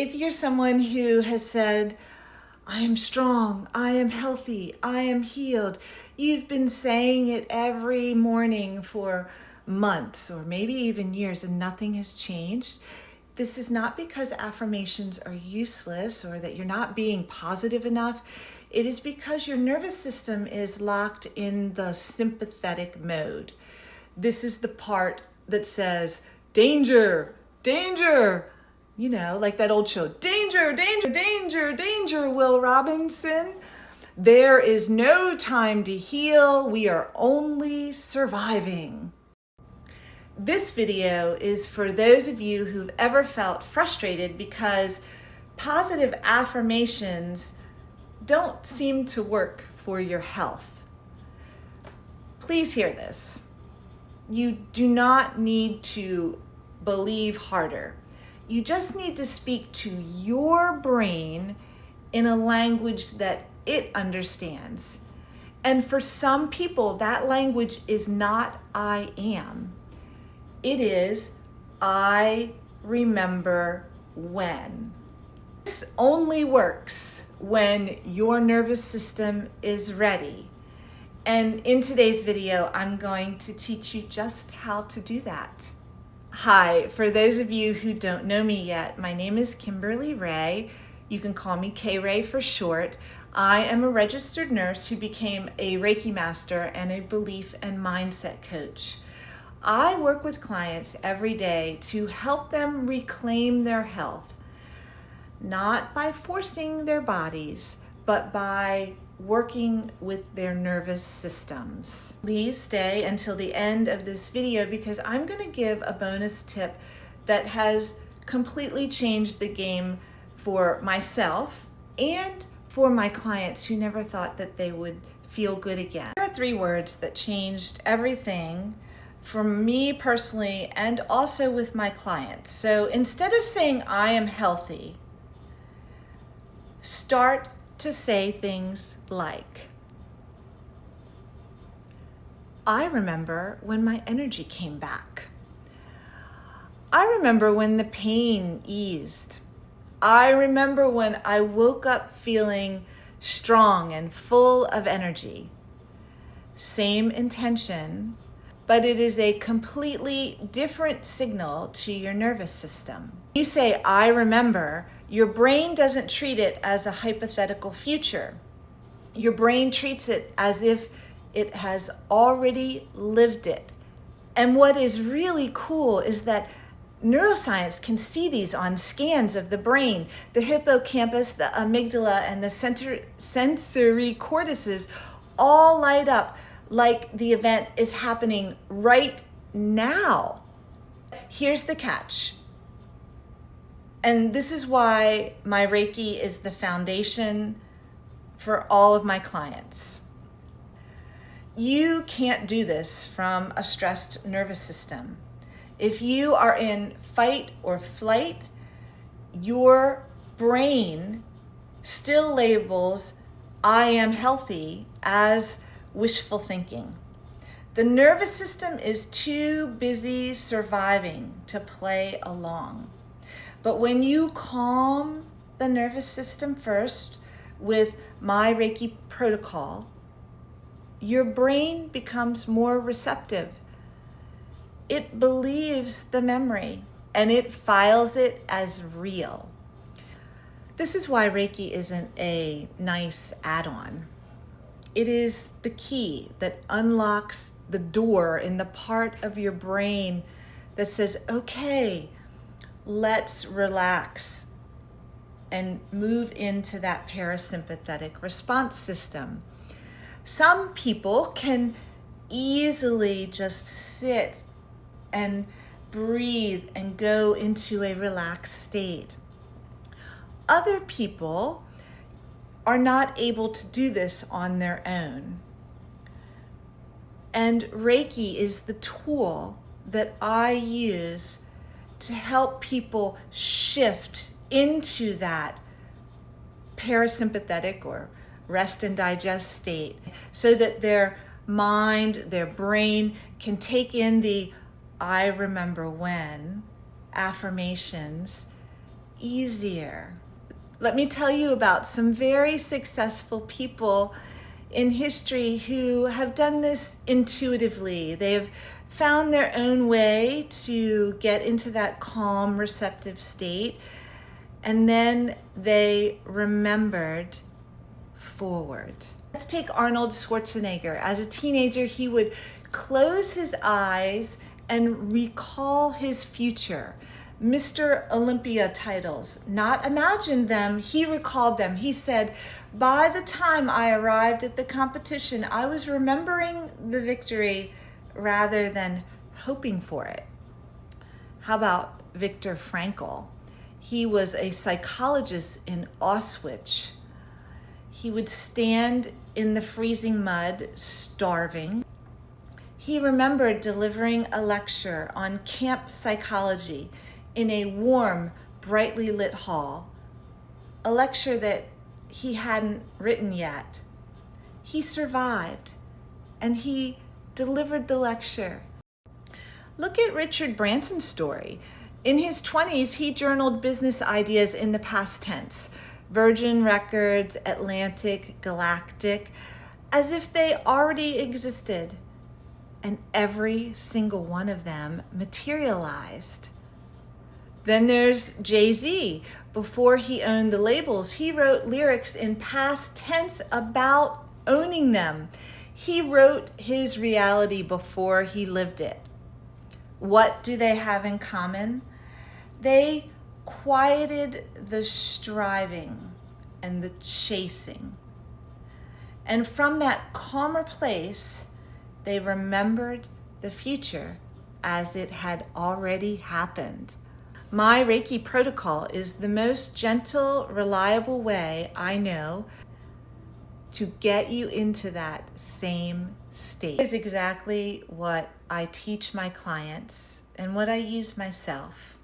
If you're someone who has said, I am strong, I am healthy, I am healed, you've been saying it every morning for months or maybe even years and nothing has changed, this is not because affirmations are useless or that you're not being positive enough. It is because your nervous system is locked in the sympathetic mode. This is the part that says, danger, danger. You know, like that old show, danger, danger, danger, danger, Will Robinson. There is no time to heal. We are only surviving. This video is for those of you who've ever felt frustrated because positive affirmations don't seem to work for your health. Please hear this. You do not need to believe harder. You just need to speak to your brain in a language that it understands. And for some people, that language is not I am. It is I remember when. This only works when your nervous system is ready. And in today's video, I'm going to teach you just how to do that. Hi, for those of you who don't know me yet, my name is Kimberly Rae. You can call me K-Rae for short. I am a registered nurse who became a Reiki Master and a belief and mindset coach. I work with clients every day to help them reclaim their health, not by forcing their bodies, but by working with their nervous systems. Please stay until the end of this video because I'm going to give a bonus tip that has completely changed the game for myself and for my clients who never thought that they would feel good again. There are 3 words that changed everything for me personally and also with my clients. So instead of saying I am healthy, start to say things like, I remember when my energy came back. I remember when the pain eased. I remember when I woke up feeling strong and full of energy. Same intention, but it is a completely different signal to your nervous system. You say, I remember, your brain doesn't treat it as a hypothetical future. Your brain treats it as if it has already lived it. And what is really cool is that neuroscience can see these on scans of the brain. The hippocampus, the amygdala, and the sensory cortices all light up like the event is happening right now. Here's the catch. And this is why my Reiki is the foundation for all of my clients. You can't do this from a stressed nervous system. If you are in fight or flight, your brain still labels I am healthy as wishful thinking. The nervous system is too busy surviving to play along. But when you calm the nervous system first with my Reiki protocol, your brain becomes more receptive. It believes the memory and it files it as real. This is why Reiki isn't a nice add-on. It is the key that unlocks the door in the part of your brain that says, okay, let's relax and move into that parasympathetic response system. Some people can easily just sit and breathe and go into a relaxed state. Other people are not able to do this on their own. And Reiki is the tool that I use to help people shift into that parasympathetic or rest and digest state so that their mind, their brain can take in the I remember when affirmations easier. Let me tell you about some very successful people in history who have done this intuitively. They have found their own way to get into that calm, receptive state, and then they remembered forward. Let's take Arnold Schwarzenegger. As a teenager, he would close his eyes and recall his future. Mr. Olympia titles, not imagined them, he recalled them. He said, by the time I arrived at the competition, I was remembering the victory rather than hoping for it. How about Viktor Frankl? He was a psychologist in Auschwitz. He would stand in the freezing mud, starving. He remembered delivering a lecture on camp psychology in a warm, brightly lit hall, a lecture that he hadn't written yet. He survived, and he delivered the lecture. Look at Richard Branson's story. In his 20s, he journaled business ideas in the past tense, Virgin Records, Atlantic, Galactic, as if they already existed, and every single one of them materialized. Then there's Jay-Z. Before he owned the labels, he wrote lyrics in past tense about owning them. He wrote his reality before he lived it. What do they have in common? They quieted the striving and the chasing. And from that calmer place, they remembered the future as it had already happened. My Reiki protocol is the most gentle, reliable way I know to get you into that same state. It's exactly what I teach my clients and what I use myself.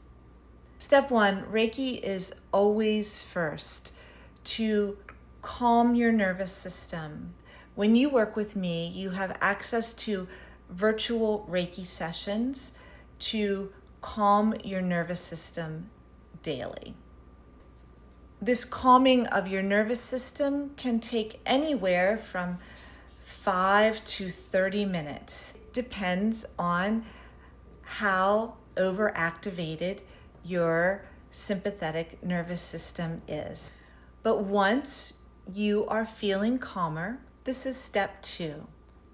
Step one, Reiki is always first to calm your nervous system. When you work with me, you have access to virtual Reiki sessions to calm your nervous system daily. This calming of your nervous system can take anywhere from 5 to 30 minutes. It depends on how overactivated your sympathetic nervous system is. But once you are feeling calmer, this is step 2.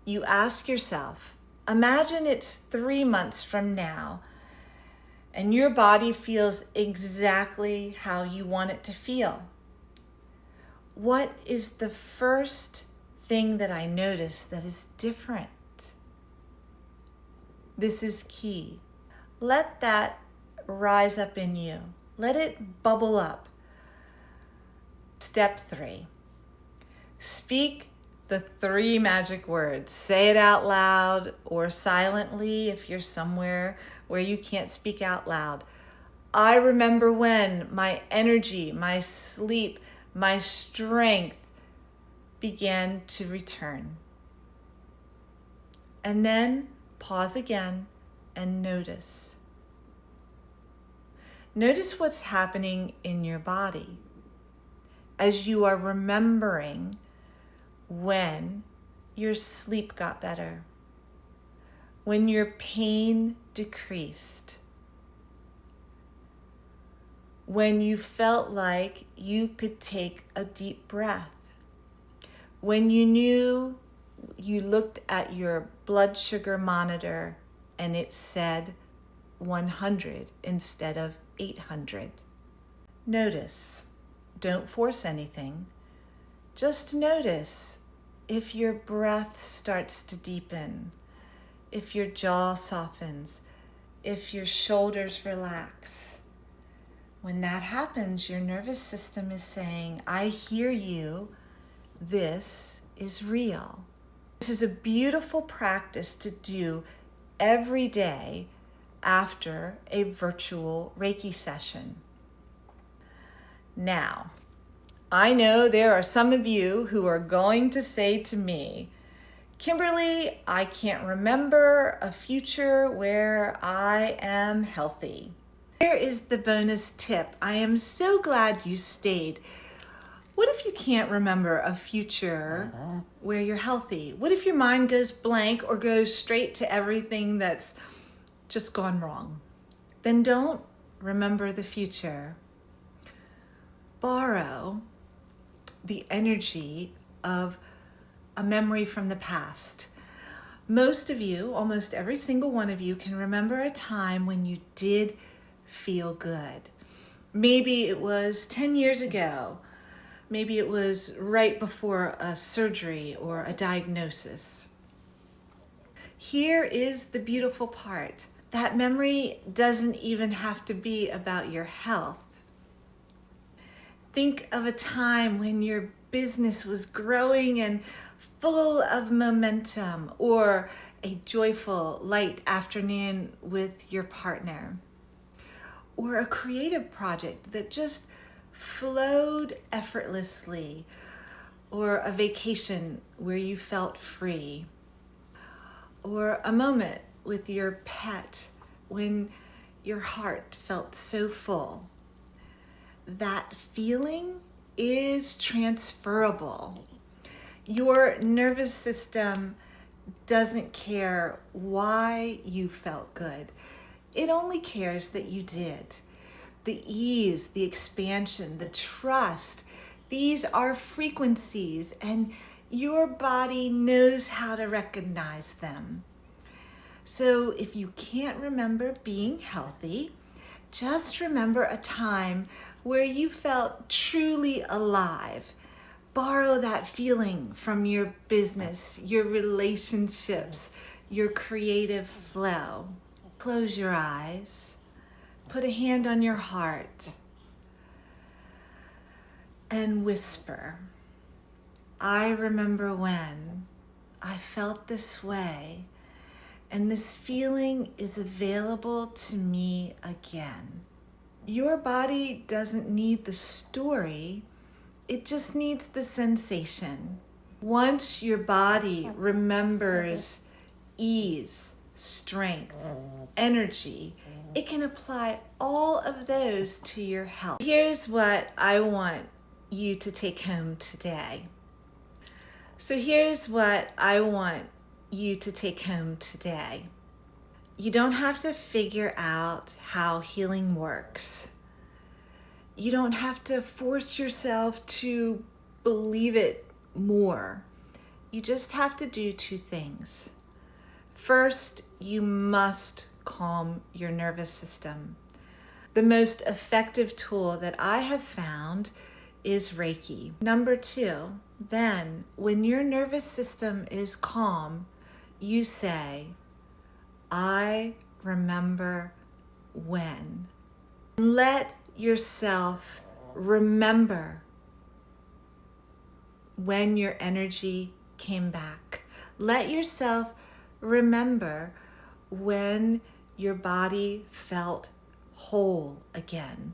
You ask yourself, imagine it's 3 months from now, and your body feels exactly how you want it to feel. What is the first thing that I notice that is different? This is key. Let that rise up in you. Let it bubble up. Step 3. Speak the 3 magic words. Say it out loud or silently if you're somewhere where you can't speak out loud. I remember when my energy, my sleep, my strength began to return. And then pause again and notice. Notice what's happening in your body as you are remembering when your sleep got better, when your pain decreased, when you felt like you could take a deep breath, when you knew you looked at your blood sugar monitor and it said 100 instead of 800. Notice. Don't force anything. Just notice if your breath starts to deepen, if your jaw softens, if your shoulders relax. When that happens, your nervous system is saying, I hear you. This is real. This is a beautiful practice to do every day after a virtual Reiki session. Now, I know there are some of you who are going to say to me, Kimberly, I can't remember a future where I am healthy. Here is the bonus tip. I am so glad you stayed. What if you can't remember a future where you're healthy? What if your mind goes blank or goes straight to everything that's just gone wrong? Then don't remember the future. Borrow the energy of a memory from the past. Most of you, almost every single one of you, can remember a time when you did feel good. Maybe it was 10 years ago. Maybe it was right before a surgery or a diagnosis. Here is the beautiful part. That memory doesn't even have to be about your health. Think of a time when your business was growing and full of momentum, or a joyful, light afternoon with your partner, or a creative project that just flowed effortlessly, or a vacation where you felt free, or a moment with your pet when your heart felt so full. That feeling is transferable. Your nervous system doesn't care why you felt good. It only cares that you did. The ease, the expansion, the trust, these are frequencies, and your body knows how to recognize them. So if you can't remember being healthy, just remember a time where you felt truly alive. Borrow that feeling from your business, your relationships, your creative flow. Close your eyes. Put a hand on your heart and whisper, I remember when I felt this way, and this feeling is available to me again. Your body doesn't need the story, it just needs the sensation. Once your body remembers ease, strength, energy, it can apply all of those to your health. Here's what I want you to take home today. You don't have to figure out how healing works. You don't have to force yourself to believe it more. You just have to do two things. First, you must calm your nervous system. The most effective tool that I have found is Reiki. Number two, then when your nervous system is calm, you say, I remember when. Let yourself remember when your energy came back. Let yourself remember when your body felt whole again.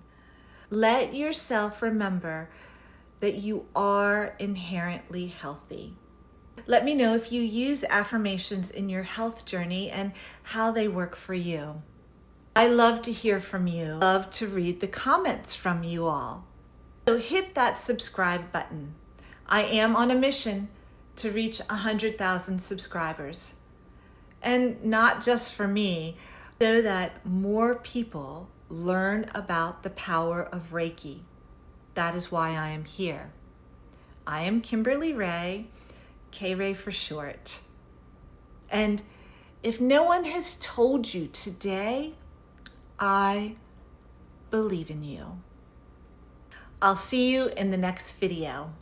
Let yourself remember that you are inherently healthy. Let me know if you use affirmations in your health journey and how they work for you. I love to hear from you. I love to read the comments from you all. So hit that subscribe button. I am on a mission to reach 100,000 subscribers. And not just for me, so that more people learn about the power of Reiki. That is why I am here. I am Kimberly Rae, K-Rae for short. And if no one has told you today, I believe in you. I'll see you in the next video.